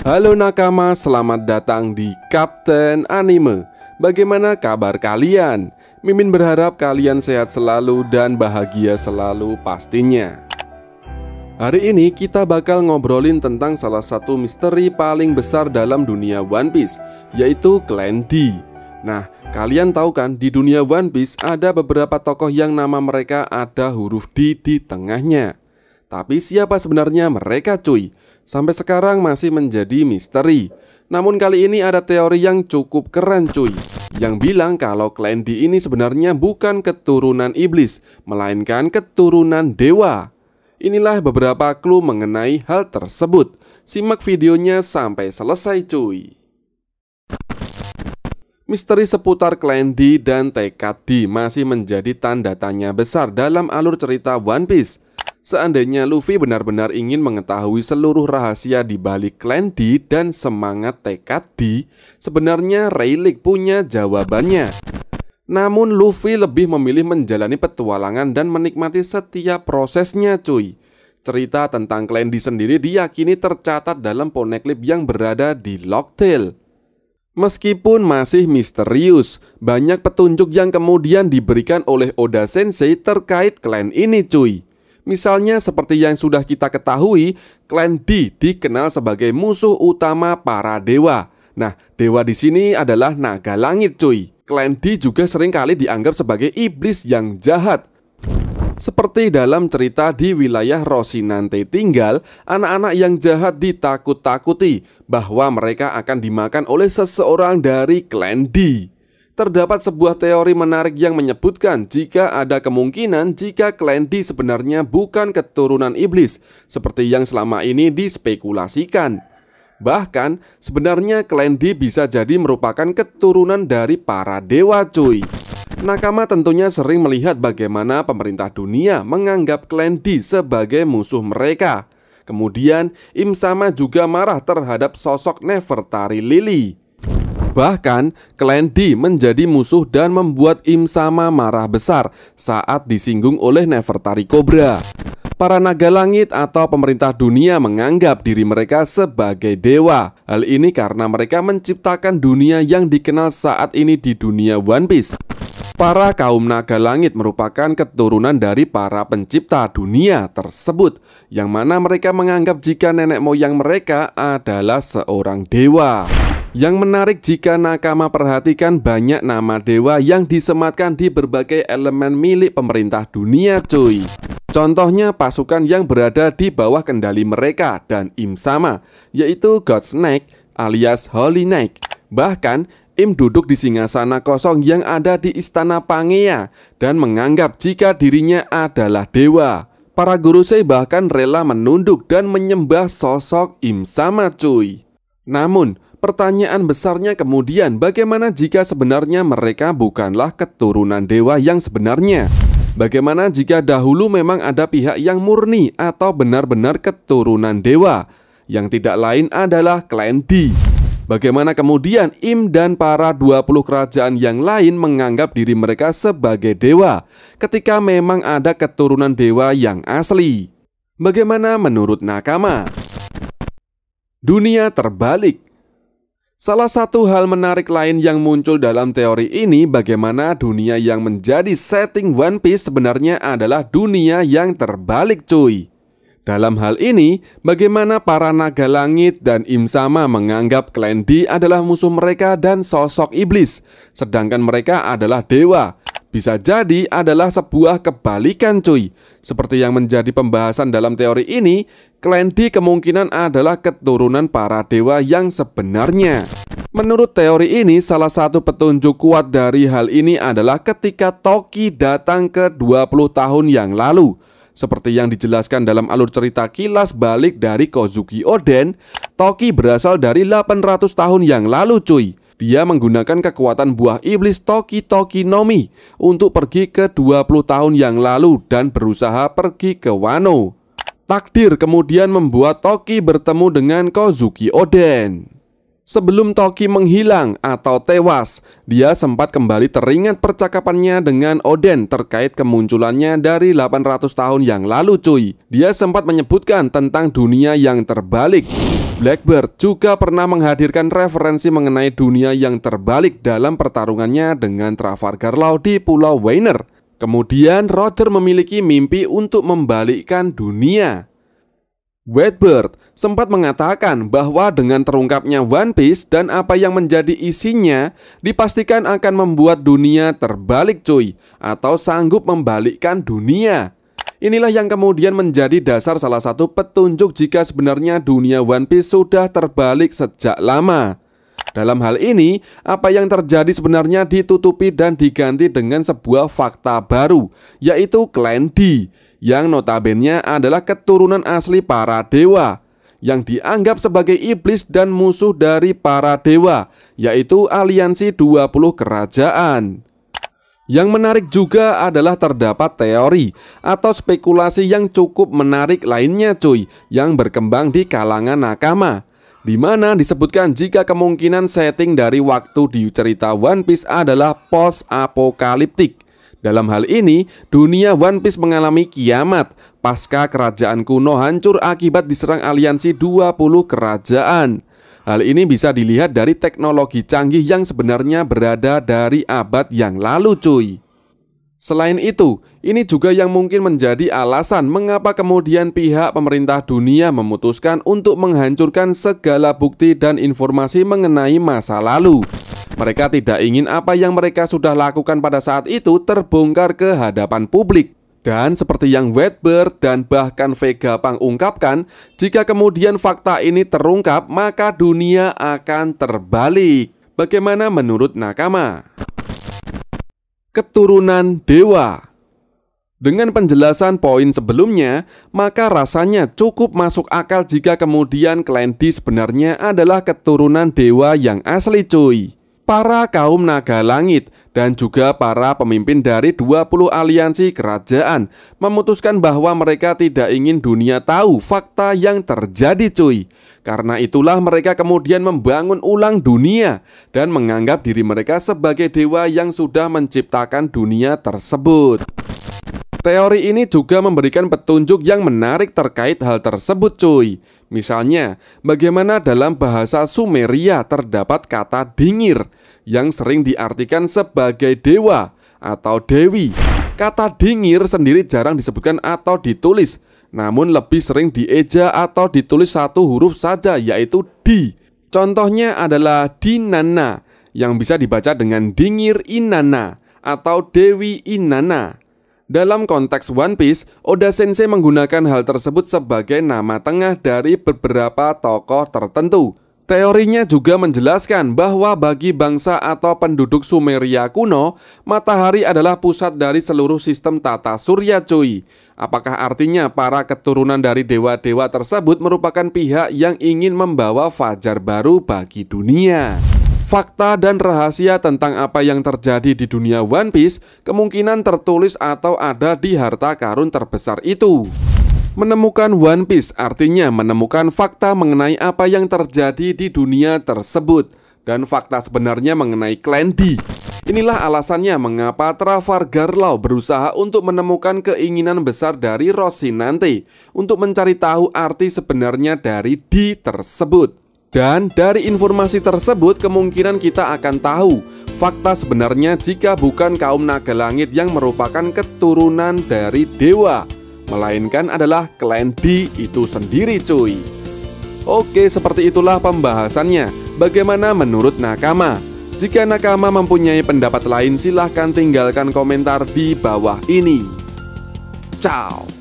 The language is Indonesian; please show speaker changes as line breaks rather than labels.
Halo nakama, selamat datang di Kapten Anime. Bagaimana kabar kalian? Mimin berharap kalian sehat selalu dan bahagia selalu pastinya. Hari ini kita bakal ngobrolin tentang salah satu misteri paling besar dalam dunia One Piece, yaitu Clan D. Nah, kalian tahu kan di dunia One Piece ada beberapa tokoh yang nama mereka ada huruf D di tengahnya. Tapi siapa sebenarnya mereka cuy? Sampai sekarang masih menjadi misteri. Namun kali ini ada teori yang cukup keren cuy, yang bilang kalau Clan D ini sebenarnya bukan keturunan iblis, melainkan keturunan dewa. Inilah beberapa clue mengenai hal tersebut. Simak videonya sampai selesai cuy. Misteri seputar Clan D dan tekad D masih menjadi tanda tanya besar dalam alur cerita One Piece. Seandainya Luffy benar-benar ingin mengetahui seluruh rahasia di balik Clan D dan semangat tekad D, sebenarnya Rayleigh punya jawabannya. Namun Luffy lebih memilih menjalani petualangan dan menikmati setiap prosesnya cuy. Cerita tentang Clan D sendiri diyakini tercatat dalam poneglyph yang berada di Locktail. Meskipun masih misterius, banyak petunjuk yang kemudian diberikan oleh Oda Sensei terkait klan ini cuy. Misalnya seperti yang sudah kita ketahui, Clan D dikenal sebagai musuh utama para dewa. Nah, dewa di sini adalah naga langit cuy. Clan D juga seringkali dianggap sebagai iblis yang jahat. Seperti dalam cerita di wilayah Rocinante tinggal, anak-anak yang jahat ditakut-takuti bahwa mereka akan dimakan oleh seseorang dari Clan D. Terdapat sebuah teori menarik yang menyebutkan jika ada kemungkinan jika Clan D sebenarnya bukan keturunan iblis seperti yang selama ini dispekulasikan. Bahkan sebenarnya Clan D bisa jadi merupakan keturunan dari para dewa cuy. Nakama tentunya sering melihat bagaimana pemerintah dunia menganggap Clan D sebagai musuh mereka. Kemudian Im Sama juga marah terhadap sosok Nefertari Lily. Bahkan, Clan D menjadi musuh dan membuat Im Sama marah besar saat disinggung oleh Nefertari Cobra. Para naga langit atau pemerintah dunia menganggap diri mereka sebagai dewa. Hal ini karena mereka menciptakan dunia yang dikenal saat ini di dunia One Piece. Para kaum naga langit merupakan keturunan dari para pencipta dunia tersebut, yang mana mereka menganggap jika nenek moyang mereka adalah seorang dewa. Yang menarik jika nakama perhatikan banyak nama dewa yang disematkan di berbagai elemen milik pemerintah dunia cuy. Contohnya pasukan yang berada di bawah kendali mereka dan Im Sama, yaitu God Snake alias Holy Knight. Bahkan Im duduk di singgasana kosong yang ada di istana Pangea dan menganggap jika dirinya adalah dewa. Para Gorosei bahkan rela menunduk dan menyembah sosok Im Sama cuy. Namun pertanyaan besarnya kemudian, bagaimana jika sebenarnya mereka bukanlah keturunan dewa yang sebenarnya? Bagaimana jika dahulu memang ada pihak yang murni atau benar-benar keturunan dewa, yang tidak lain adalah Clan D? Bagaimana kemudian Im dan para 20 kerajaan yang lain menganggap diri mereka sebagai dewa, ketika memang ada keturunan dewa yang asli? Bagaimana menurut nakama? Dunia terbalik. Salah satu hal menarik lain yang muncul dalam teori ini, bagaimana dunia yang menjadi setting One Piece sebenarnya adalah dunia yang terbalik cuy. Dalam hal ini, bagaimana para naga langit dan Im Sama menganggap Clan D adalah musuh mereka dan sosok iblis, sedangkan mereka adalah dewa. Bisa jadi adalah sebuah kebalikan cuy. Seperti yang menjadi pembahasan dalam teori ini, Clan D kemungkinan adalah keturunan para dewa yang sebenarnya. Menurut teori ini, salah satu petunjuk kuat dari hal ini adalah ketika Toki datang ke 20 tahun yang lalu. Seperti yang dijelaskan dalam alur cerita kilas balik dari Kozuki Oden, Toki berasal dari 800 tahun yang lalu cuy. Dia menggunakan kekuatan buah iblis Toki Toki no Mi untuk pergi ke 20 tahun yang lalu dan berusaha pergi ke Wano. Takdir kemudian membuat Toki bertemu dengan Kozuki Oden. Sebelum Toki menghilang atau tewas, dia sempat kembali teringat percakapannya dengan Oden terkait kemunculannya dari 800 tahun yang lalu cuy. Dia sempat menyebutkan tentang dunia yang terbalik. Blackbird juga pernah menghadirkan referensi mengenai dunia yang terbalik dalam pertarungannya dengan Trafalgar Law di Pulau Weiner. Kemudian Roger memiliki mimpi untuk membalikkan dunia. Whitebird sempat mengatakan bahwa dengan terungkapnya One Piece dan apa yang menjadi isinya dipastikan akan membuat dunia terbalik cuy, atau sanggup membalikkan dunia. Inilah yang kemudian menjadi dasar salah satu petunjuk jika sebenarnya dunia One Piece sudah terbalik sejak lama. Dalam hal ini, apa yang terjadi sebenarnya ditutupi dan diganti dengan sebuah fakta baru, yaitu Clan D, yang notabene adalah keturunan asli para dewa, yang dianggap sebagai iblis dan musuh dari para dewa, yaitu aliansi 20 kerajaan. Yang menarik juga adalah terdapat teori atau spekulasi yang cukup menarik lainnya cuy, yang berkembang di kalangan nakama, di mana disebutkan jika kemungkinan setting dari waktu di cerita One Piece adalah post-apokaliptik. Dalam hal ini, dunia One Piece mengalami kiamat pasca kerajaan kuno hancur akibat diserang aliansi 20 kerajaan. Hal ini bisa dilihat dari teknologi canggih yang sebenarnya berada dari abad yang lalu cuy. Selain itu, ini juga yang mungkin menjadi alasan mengapa kemudian pihak pemerintah dunia memutuskan untuk menghancurkan segala bukti dan informasi mengenai masa lalu. Mereka tidak ingin apa yang mereka sudah lakukan pada saat itu terbongkar ke hadapan publik. Dan seperti yang Whitebird dan bahkan Vegapunk ungkapkan, jika kemudian fakta ini terungkap, maka dunia akan terbalik. Bagaimana menurut nakama? Keturunan dewa. Dengan penjelasan poin sebelumnya, maka rasanya cukup masuk akal jika kemudian Clan D sebenarnya adalah keturunan dewa yang asli cuy. Para kaum naga langit dan juga para pemimpin dari 20 aliansi kerajaan memutuskan bahwa mereka tidak ingin dunia tahu fakta yang terjadi cuy. Karena itulah mereka kemudian membangun ulang dunia dan menganggap diri mereka sebagai dewa yang sudah menciptakan dunia tersebut. Teori ini juga memberikan petunjuk yang menarik terkait hal tersebut cuy. Misalnya, bagaimana dalam bahasa Sumeria terdapat kata dingir yang sering diartikan sebagai dewa atau dewi. Kata dingir sendiri jarang disebutkan atau ditulis, namun lebih sering dieja atau ditulis satu huruf saja, yaitu di. Contohnya adalah Dinana yang bisa dibaca dengan dingir Inanna atau Dewi Inanna. Dalam konteks One Piece, Oda Sensei menggunakan hal tersebut sebagai nama tengah dari beberapa tokoh tertentu. Teorinya juga menjelaskan bahwa bagi bangsa atau penduduk Sumeria kuno, matahari adalah pusat dari seluruh sistem tata surya cuy. Apakah artinya para keturunan dari dewa-dewa tersebut merupakan pihak yang ingin membawa fajar baru bagi dunia? Fakta dan rahasia tentang apa yang terjadi di dunia One Piece kemungkinan tertulis atau ada di harta karun terbesar itu. Menemukan One Piece artinya menemukan fakta mengenai apa yang terjadi di dunia tersebut dan fakta sebenarnya mengenai Clan D. Inilah alasannya mengapa Trafalgar Law berusaha untuk menemukan keinginan besar dari Rocinante untuk mencari tahu arti sebenarnya dari D tersebut. Dan dari informasi tersebut kemungkinan kita akan tahu fakta sebenarnya jika bukan kaum naga langit yang merupakan keturunan dari dewa, melainkan adalah Clan D itu sendiri cuy. Oke, seperti itulah pembahasannya. Bagaimana menurut nakama? Jika nakama mempunyai pendapat lain silahkan tinggalkan komentar di bawah ini. Ciao.